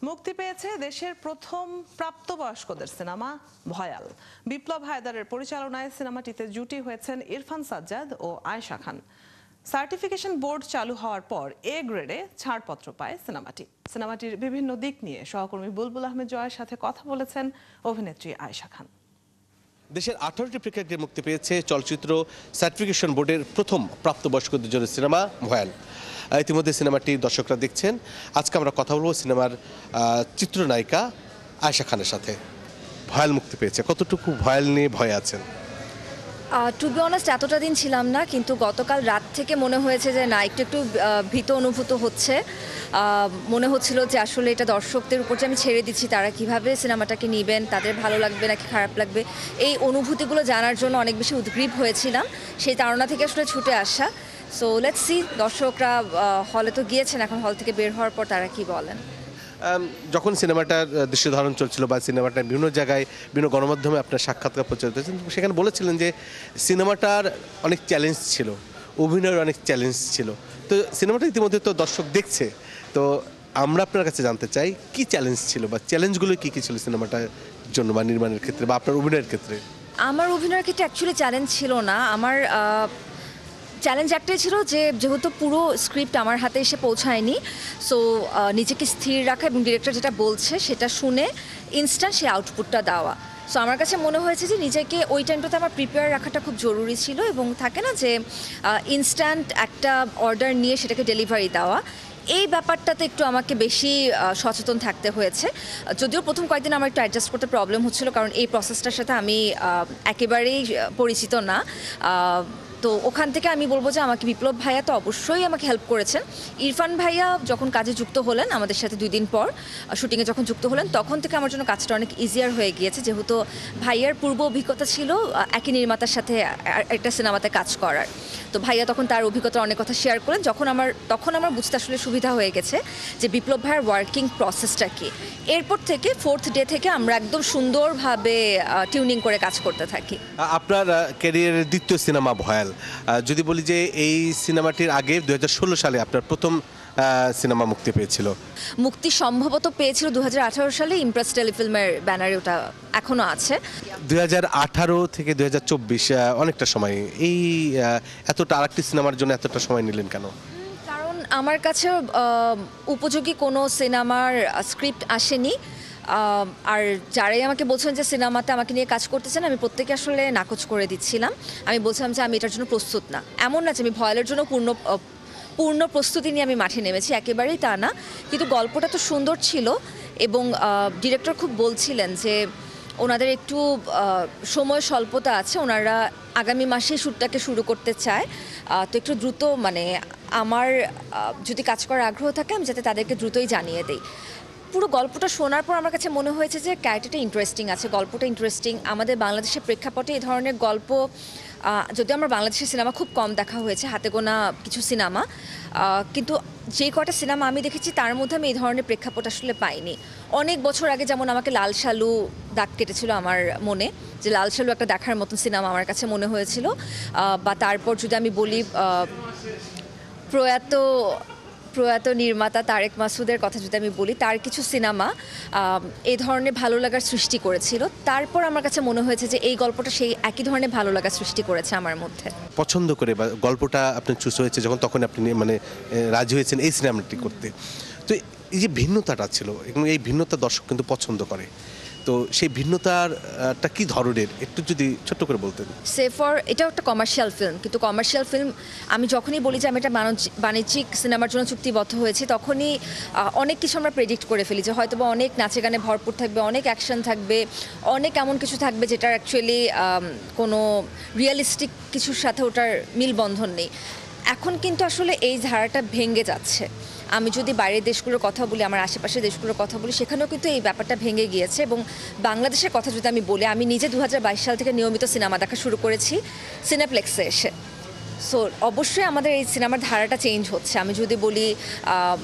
মুক্তি পেয়েছে দেশের প্রথম প্রাপ্তবয়স্কদের সিনেমা ভয়াল। বিপ্লব হায়দারের পরিচালনায় সিনেমাটিতে জুটি হয়েছেন ইরফান সাজ্জাদ ও আয়েশা খান। সার্টিফিকেশন বোর্ড চালু হওয়ার পর এ গ্রেডে ছাড়পত্র পায় সিনেমাটি। সিনেমাটির বিভিন্ন দিক নিয়ে সহকর্মী বুলবুল আহমেদ জয়ের সাথে কথা বলেছেন অভিনেত্রী আয়েশা খান। দেশের 18টি প্রেক্ষাগৃহে মুক্তি পেয়েছে চলচ্চিত্র সার্টিফিকেশন বোর্ডের প্রথম প্রাপ্তবয়স্কদের জন্য সিনেমা ভয়াল। ইতিমধ্যে সিনেমাটি দর্শকরা দেখছেন। আজকে আমরা কথা বলবো সিনেমার চিত্রনায়িকা আয়েশা খানের সাথে। ভয়াল মুক্তি পেয়েছে, কতটুকু ভয়াল নিয়ে ভয়ে আছেন? টু বি অনেস্ট এতটা দিন ছিলাম না, কিন্তু গতকাল রাত থেকে মনে হয়েছে যে না, একটু ভীত অনুভূত হচ্ছে। মনে হচ্ছিল যে আসলে এটা দর্শকদের উপর যে আমি ছেড়ে দিচ্ছি, তারা কিভাবে সিনেমাটাকে নেবেন, তাদের ভালো লাগবে নাকি খারাপ লাগবে, এই অনুভূতিগুলো জানার জন্য অনেক বেশি উদ্গ্রীব হয়েছিলাম। সেই তাড়না থেকে আসলে ছুটে আসা। সো লেটস সি, দর্শকরা হলে তো গিয়েছেন, এখন হল থেকে বের হওয়ার পর তারা কি বলেন। যখন সিনেমাটার দৃশ্য ধারণ চলছিল বা সিনেমাটা বিভিন্ন জায়গায় বিভিন্ন গণমাধ্যমে আপনার সাক্ষাৎকার প্রচারিত হয়েছে, সেখানে বলেছিলেন যে সিনেমাটার অনেক চ্যালেঞ্জ ছিল, অভিনয়ের অনেক চ্যালেঞ্জ ছিল। তো সিনেমাটা ইতিমধ্যে তো দর্শক দেখছে, তো আমরা আপনার কাছে জানতে চাই কি চ্যালেঞ্জ ছিল বা চ্যালেঞ্জগুলো কী কী ছিল সিনেমাটার জন্য বা নির্মাণের ক্ষেত্রে বা আপনার অভিনয়ের ক্ষেত্রে? আমার অভিনয়ের ক্ষেত্রে অ্যাকচুয়ালি চ্যালেঞ্জ ছিল না। আমার চ্যালেঞ্জ একটাই ছিল যে যেহেতু পুরো স্ক্রিপ্ট আমার হাতে এসে পৌঁছায়নি, সো নিজেকে স্থির রাখা এবং ডিরেক্টর যেটা বলছে সেটা শুনে ইনস্ট্যান্ট সেই আউটপুটটা দেওয়া। সো আমার কাছে মনে হয়েছে যে নিজেকে ওই টাইমটাতে আমার প্রিপেয়ার রাখাটা খুব জরুরি ছিল, এবং থাকে না যে ইনস্ট্যান্ট একটা অর্ডার নিয়ে সেটাকে ডেলিভারি দেওয়া, এই ব্যাপারটাতে একটু আমাকে বেশি সচেতন থাকতে হয়েছে। যদিও প্রথম কয়েকদিন আমার একটু অ্যাডজাস্ট করতে প্রবলেম হচ্ছিল, কারণ এই প্রসেসটার সাথে আমি একেবারেই পরিচিত না। তো ওখান থেকে আমি বলবো যে আমাকে বিপ্লব ভাইয়া তো অবশ্যই আমাকে হেল্প করেছেন। ইরফান ভাইয়া যখন কাজে যুক্ত হলেন আমাদের সাথে 2 দিন পর শুটিংয়ে যখন যুক্ত হলেন, তখন থেকে আমার জন্য কাজটা অনেক ইজিয়ার হয়ে গিয়েছে, যেহেতু ভাইয়ার পূর্ব অভিজ্ঞতা ছিল একই নির্মাতার সাথে একটা সিনেমাতে কাজ করার। তো ভাইয়া তখন তার অভিজ্ঞতার অনেক কথা শেয়ার করেন, তখন আমার বুঝতে আসলে সুবিধা হয়ে গেছে যে বিপ্লব ভাইয়ার ওয়ার্কিং প্রসেসটা কী। এরপর থেকে 4th ডে থেকে আমরা একদম সুন্দরভাবে টিউনিং করে কাজ করতে থাকি। আপনার ক্যারিয়ারের দ্বিতীয় সিনেমা ভয়াল, যদি বলি যে এই সিনেমাটির আগে 2016 সালে আপনার প্রথম সিনেমা মুক্তি পেয়েছিল। মুক্তি সম্ভবত পেয়েছিল 2018 সালে ইমপ্রেস টেলিফিল্মের ব্যানারে, ওটা এখনো আছে। 2018 থেকে 2024 অনেকটা সময়। এই এতটা আরেকটি সিনেমার জন্য এতটা সময় নিলেন কেন? কারণ আমার কাছে উপযোগী কোনো সিনেমার স্ক্রিপ্ট আসেনি। আর যারাই আমাকে বলছেন যে সিনেমাতে আমাকে নিয়ে কাজ করতেছেন, আমি প্রত্যেকে আসলে নাকচ করে দিচ্ছিলাম। আমি বলছিলাম যে আমি এটার জন্য প্রস্তুত না। এমন না যে আমি ভয়ালের জন্য পূর্ণ প্রস্তুতি নিয়ে আমি মাঠে নেমেছি, একেবারেই তা না। কিন্তু গল্পটা তো সুন্দর ছিল, এবং ডিরেক্টর খুব বলছিলেন যে ওনাদের একটু সময় স্বল্পতা আছে, ওনারা আগামী মাসেই শ্যুটটাকে শুরু করতে চায়। তো একটু দ্রুত, মানে আমার যদি কাজ করার আগ্রহ থাকে আমি যাতে তাদেরকে দ্রুতই জানিয়ে দিই। পুরো গল্পটা শোনার পর আমার কাছে মনে হয়েছে যে ক্যারেক্টারটা ইন্টারেস্টিং আছে, গল্পটা ইন্টারেস্টিং। আমাদের বাংলাদেশের প্রেক্ষাপটে এই ধরনের গল্প, যদিও আমার বাংলাদেশের সিনেমা খুব কম দেখা হয়েছে, হাতে গোনা কিছু সিনেমা, কিন্তু যে কটা সিনেমা আমি দেখেছি তার মধ্যে আমি এই ধরনের প্রেক্ষাপট আসলে পাইনি। অনেক বছর আগে যেমন আমাকে লাল সালু দাগ কেটেছিল আমার মনে, যে লাল সালু একটা দেখার মতন সিনেমা আমার কাছে মনে হয়েছিল। বা তারপর যদি আমি বলি প্রয়াত নির্মাতা তারেক মাসুদের কথা যদি আমি বলি, তার কিছু সিনেমা এই ধরনের ভালো লাগার সৃষ্টি করেছিল। তারপর আমার কাছে মনে হয়েছে যে এই গল্পটা সেই একই ধরনের ভালো লাগার সৃষ্টি করেছে আমার মধ্যে। পছন্দ করে বা গল্পটা আপনি চুজ হয়েছে যখন, তখন আপনি মানে রাজি হয়েছেন এই সিনেমাটি করতে। তো এই যে ভিন্নতাটা ছিল, এবং এই ভিন্নতা দর্শক কিন্তু পছন্দ করে, তো সেই ভিন্নতাটা কি ধরনের একটু যদি ছোট্ট করে বলতেন। সেফর এটাও একটা কমার্শিয়াল ফিল্ম, কিন্তু কমার্শিয়াল ফিল্ম আমি যখনই বলি যে আমি একটা বাণিজ্যিক সিনেমার জন্য চুক্তিবদ্ধ হয়েছি, তখনই অনেক কিছু আমরা প্রেডিক্ট করে ফেলি যে হয়তো বা অনেক নাচে গানে ভরপুর থাকবে, অনেক অ্যাকশন থাকবে, অনেক এমন কিছু থাকবে যেটার অ্যাকচুয়ালি কোনো রিয়েলিস্টিক কিছুর সাথে ওটার মিলবন্ধন নেই। এখন কিন্তু আসলে এই ধারাটা ভেঙে যাচ্ছে। আমি যদি বাইরের দেশগুলোর কথা বলি, আমার আশেপাশের দেশগুলোর কথা বলি, সেখানেও কিন্তু এই ব্যাপারটা ভেঙে গিয়েছে। এবং বাংলাদেশের কথা যদি আমি বলি, আমি নিজে 2022 সাল থেকে নিয়মিত সিনেমা দেখা শুরু করেছি সিনেপ্লেক্সে এসে। সো অবশ্যই আমাদের এই সিনেমার ধারাটা চেঞ্জ হচ্ছে। আমি যদি বলি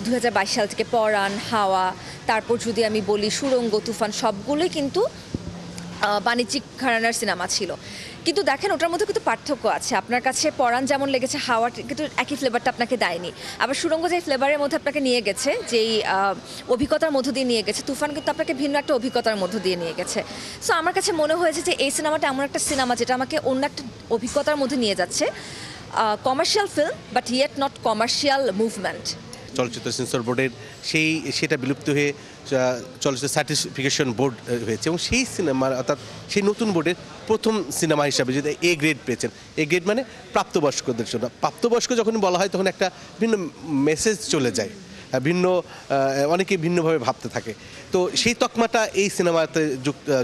2022 সাল থেকে পরাণ, হাওয়া, তারপর যদি আমি বলি সুড়ঙ্গ, তুফান, সবগুলোই কিন্তু বাণিজ্যিক ঘরানার সিনেমা ছিল। কিন্তু দেখেন ওটার মধ্যে কিন্তু পার্থক্য আছে। আপনার কাছে পরাণ যেমন লেগেছে, হাওয়া কিন্তু একই ফ্লেভারটা আপনাকে দেয়নি। আবার সুড়ঙ্গ যে ফ্লেভারের মধ্যে আপনাকে নিয়ে গেছে, যেই অভিজ্ঞতার মধ্য দিয়ে নিয়ে গেছে, তুফান কিন্তু আপনাকে ভিন্ন একটা অভিজ্ঞতার মধ্য দিয়ে নিয়ে গেছে। সো আমার কাছে মনে হয়েছে যে এই সিনেমাটা এমন একটা সিনেমা যেটা আমাকে অন্য একটা অভিজ্ঞতার মধ্যে নিয়ে যাচ্ছে। Commercial film but yet not commercial movement. চলচ্চিত্র সেন্সর বোর্ডের সেটা বিলুপ্ত হয়ে চলচ্চিত্র সার্টিফিকেশন বোর্ড হয়েছে এবং সেই সিনেমার অর্থাৎ সেই নতুন বোর্ডের প্রথম সিনেমা হিসাবে যদি এ গ্রেড পেয়েছেন। এ গ্রেড মানে প্রাপ্তবয়স্কদের জন্য। প্রাপ্তবয়স্ক যখন বলা হয় তখন একটা ভিন্ন মেসেজ চলে যায়, ভিন্ন অনেকে ভিন্নভাবে ভাবতে থাকে। তো সেই তকমাটা এই সিনেমাতে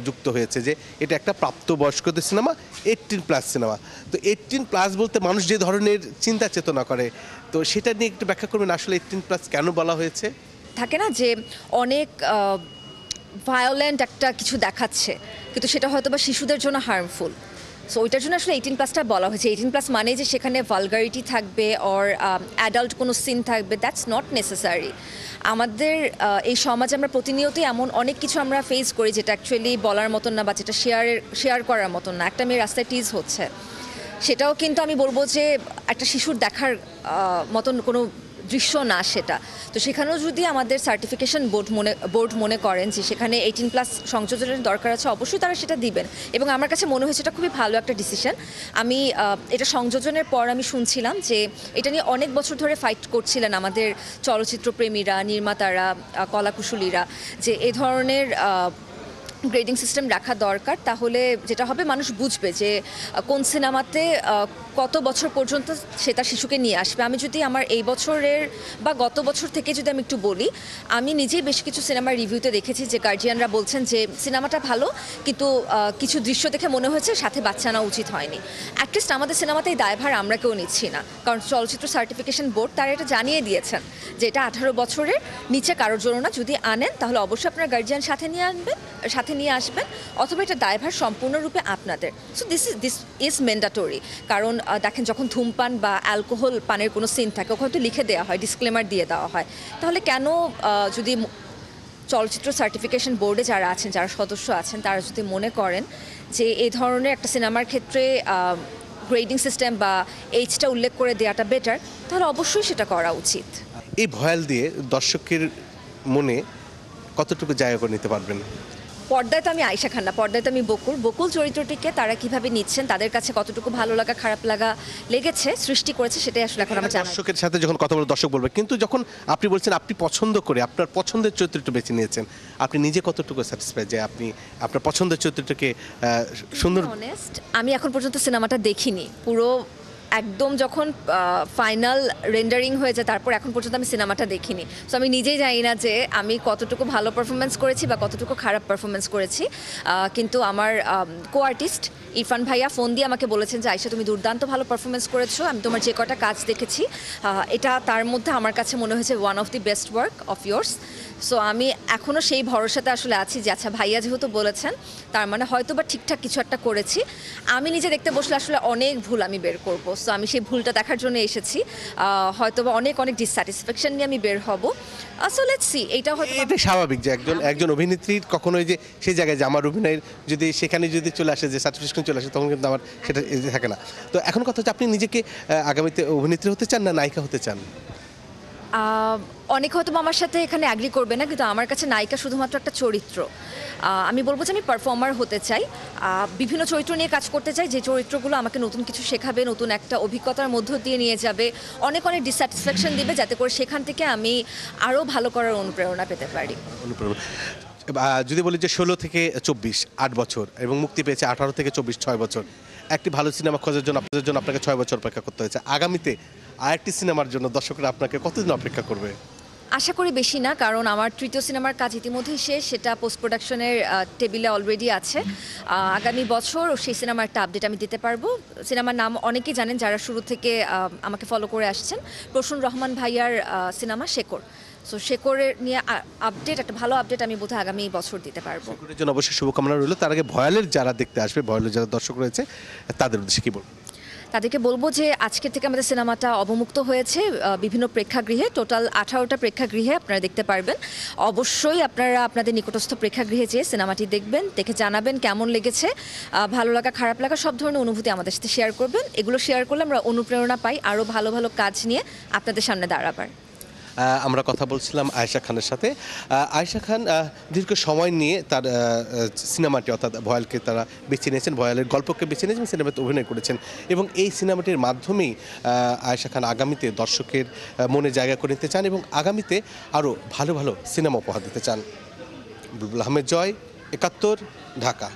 যুক্ত হয়েছে যে এটা একটা প্রাপ্তবয়স্কদের সিনেমা, 18+ সিনেমা। তো 18+ বলতে মানুষ যে ধরনের চিন্তা চেতনা করে, তো সেটা নিয়ে একটু ব্যাখ্যা করবেন আসলে 18+ কেন বলা হয়েছে? থাকে না যে অনেক ভায়োলেন্ট একটা কিছু দেখাচ্ছে, কিন্তু সেটা হয়তো বা শিশুদের জন্য হার্মফুল। সো ওইটার জন্য আসলে 18+টা বলা হয়েছে। 18+ মানে যে সেখানে ভালগারিটি থাকবে অর অ্যাডাল্ট কোনো সিন থাকবে, দ্যাটস নট নেসেসারি। আমাদের এই সমাজে আমরা প্রতিনিয়তই এমন অনেক কিছু আমরা ফেস করি যেটা অ্যাকচুয়ালি বলার মতন না বা যেটা শেয়ার করার মতন না। একটা মেয়ে রাস্তায় টিজ হচ্ছে, সেটাও কিন্তু আমি বলবো যে একটা শিশুর দেখার মতন কোনো দৃশ্য না সেটা। তো সেখানেও যদি আমাদের সার্টিফিকেশন বোর্ড মনে করেন যে সেখানে 18+ সংযোজনের দরকার আছে, অবশ্যই তারা সেটা দিবেন। এবং আমার কাছে মনে হয়েছে এটা খুবই ভালো একটা ডিসিশন। আমি এটা সংযোজনের পর আমি শুনছিলাম যে এটা নিয়ে অনেক বছর ধরে ফাইট করছিলেন আমাদের চলচ্চিত্রপ্রেমীরা, নির্মাতারা, কলাকুশলীরা, যে এ ধরনের গ্রেডিং সিস্টেম রাখা দরকার। তাহলে যেটা হবে, মানুষ বুঝবে যে কোন সিনেমাতে কত বছর পর্যন্ত সে তার শিশুকে নিয়ে আসবে। আমি যদি আমার এই বছরের বা গত বছর থেকে যদি আমি একটু বলি, আমি নিজেই বেশ কিছু সিনেমার রিভিউতে দেখেছি যে গার্জিয়ানরা বলছেন যে সিনেমাটা ভালো, কিন্তু কিছু দৃশ্য দেখে মনে হয়েছে সাথে বাচ্চা আনা উচিত হয়নি। অ্যাটলিস্ট আমাদের সিনেমাতে এই দায়ভার আমরা কেউ নিচ্ছি না, কারণ চলচ্চিত্র সার্টিফিকেশন বোর্ড তারা এটা জানিয়ে দিয়েছেন যে এটা 18 বছরের নিচে কারোর জন্য না। যদি আনেন তাহলে অবশ্যই আপনার গার্জিয়ান সাথে নিয়ে আসবেন, অথবা এটা দায়ভার সম্পূর্ণরূপে আপনাদের। So this is mandatory. কারণ দেখেন, যখন ধূমপান বা অ্যালকোহল পানের কোনো সিন থাকে, ওখানে তো লিখে দেওয়া হয়, ডিসক্লেমার দিয়ে দেওয়া হয়। তাহলে কেন যদি চলচ্চিত্র সার্টিফিকেশন বোর্ডে যারা আছেন, যারা সদস্য আছেন, তারা যদি মনে করেন যে এই ধরনের একটা সিনেমার ক্ষেত্রে গ্রেডিং সিস্টেম বা এইজটা উল্লেখ করে দেওয়াটা বেটার, তাহলে অবশ্যই সেটা করা উচিত। এই ভয়াল দিয়ে দর্শকের মনে কতটুকু জায়গা করে নিতে পারবেন? পর্দায় তো আমি আয়েশা খান না, পর্দায় তো আমি বকুল চরিত্রটিকে তারা কিভাবে নিচ্ছেন, তাদের কাছে কতটুকু ভালো লাগা খারাপ লাগা লেগেছে, সৃষ্টি করেছে, সেটাই আসলে এখন আমরা জানি। দর্শকের সাথে যখন কথা বলে দর্শক বলবে, কিন্তু যখন আপনি বলছেন আপনি পছন্দ করে আপনার পছন্দের চরিত্রটা বেছে নিয়েছেন, আপনি নিজে কতটুকু স্যাটিসফাই যে আপনি আপনার পছন্দের চরিত্রটাকে সুন্দর? অনেস্ট, আমি এখন পর্যন্ত সিনেমাটা দেখিনি পুরো, একদম যখন ফাইনাল রেন্ডারিং হয়ে যায় তারপর এখন পর্যন্ত আমি সিনেমাটা দেখিনি। সো আমি নিজেই জানি না যে আমি কতটুকু ভালো পারফরমেন্স করেছি বা কতটুকু খারাপ পারফরমেন্স করেছি। কিন্তু আমার কো আর্টিস্ট ইরফান ভাইয়া ফোন দিয়ে আমাকে বলেছেন যে আয়েশা, তুমি দুর্দান্ত ভালো পারফরমেন্স করেছো, আমি তোমার যে কটা কাজ দেখেছি এটা তার মধ্যে আমার কাছে মনে হয়েছে one of the best work of years. So আমি এখনও সেই ভরসাতে আসলে আছি যে আচ্ছা ভাইয়া যেহেতু বলেছেন, তার মানে হয়তো বা ঠিকঠাক কিছু একটা করেছি। আমি নিজে দেখতে বসলে আসলে অনেক ভুল আমি বের করব। সো আমি সেই ভুলটা দেখার জন্য এসেছি। হয়তো বা অনেক ডিসস্যাটিসফ্যাকশন নিয়ে আমি বের হব। So let's see. এইটা হয়তো এটা স্বাভাবিক যে একজন অভিনেত্রীর কখনোই যে সেই জায়গায় যে আমার অভিনয়ের যদি সেখানে যদি চলে আসে, যে সার্টিফিকেশন চলে আসে, তখন কিন্তু আমার সেটা থাকে না। তো এখন কথা হচ্ছে, আপনি নিজেকে আগামীতে অভিনেত্রী হতে চান না নায়িকা হতে চান? অনেক হয়তো আমার সাথে এখানে অ্যাগ্রি করবে না, কিন্তু আমার কাছে নায়িকা শুধুমাত্র একটা চরিত্র। আমি বলবো যে আমি পারফর্মার হতে চাই, বিভিন্ন চরিত্র নিয়ে কাজ করতে চাই, যে চরিত্রগুলো আমাকে নতুন কিছু শেখাবে, নতুন একটা অভিজ্ঞতার মধ্য দিয়ে নিয়ে যাবে, অনেক ডিসস্যাটিসফ্যাকশন দিবে, যাতে করে সেখান থেকে আমি আরও ভালো করার অনুপ্রেরণা পেতে পারি। যদি বলি যে 16 থেকে 24 8 বছর এবং মুক্তি পেয়েছে 18 থেকে 24 6 বছর, একটি ভালো সিনেমা খোঁজার জন্য আপনাকে 6 বছর অপেক্ষা করতে হয়েছে। আগামীতে আরেকটি সিনেমার জন্য দর্শকরা আপনাকে কতদিন অপেক্ষা করবে? আশা করি বেশি না, কারণ আমার তৃতীয় সিনেমার কাজ ইতিমধ্যেই শেষ, সেটা পোস্ট প্রোডাকশনের টেবিলে অলরেডি আছে। আগামী বছর সেই সিনেমার একটা আপডেট আমি দিতে পারবো। সিনেমার নাম অনেকেই জানেন যারা শুরু থেকে আমাকে ফলো করে আসছেন, প্রসূন রহমান ভাইয়ার সিনেমা শেকড়। সো শেকড়ের নিয়ে আপডেট, একটা ভালো আপডেট আমি বোধহয় আগামী বছর দিতে পারবো। শেকড়ের জন্য অবশ্যই শুভকামনা রইল। তার আগে ভয়ালের যারা দেখতে আসবে, ভয়ালের যারা দর্শক রয়েছে, তাদের উদ্দেশ্যে কি বলবো? তাদেরকে বলবো যে আজকে থেকে আমাদের সিনেমাটা অবমুক্ত হয়েছে বিভিন্ন প্রেক্ষাগৃহে, টোটাল 18টা প্রেক্ষাগৃহে আপনারা দেখতে পারবেন। অবশ্যই আপনারা আপনাদের নিকটস্থ প্রেক্ষাগৃহে যেয়ে সিনেমাটি দেখবেন, দেখে জানাবেন কেমন লেগেছে। ভালো লাগা খারাপ লাগা সব ধরনের অনুভূতি আমাদের সাথে শেয়ার করবেন। এগুলো শেয়ার করলে আমরা অনুপ্রেরণা পাই আরও ভালো ভালো কাজ নিয়ে আপনাদের সামনে দাঁড়াবার। আমরা কথা বলছিলাম আয়েশা খানের সাথে। আয়েশা খান দীর্ঘ সময় নিয়ে তার সিনেমাটি অর্থাৎ ভয়ালকে তারা বেছে নিয়েছেন, ভয়ালের গল্পকে বেছে নিয়েছেন, সিনেমাতে অভিনয় করেছেন এবং এই সিনেমাটির মাধ্যমেই আয়েশা খান আগামীতে দর্শকের মনে জায়গা করে নিতে চান এবং আগামীতে আরও ভালো ভালো সিনেমা উপহার দিতে চান। বুলবুল আহমেদ জয়, ৭১, ঢাকা।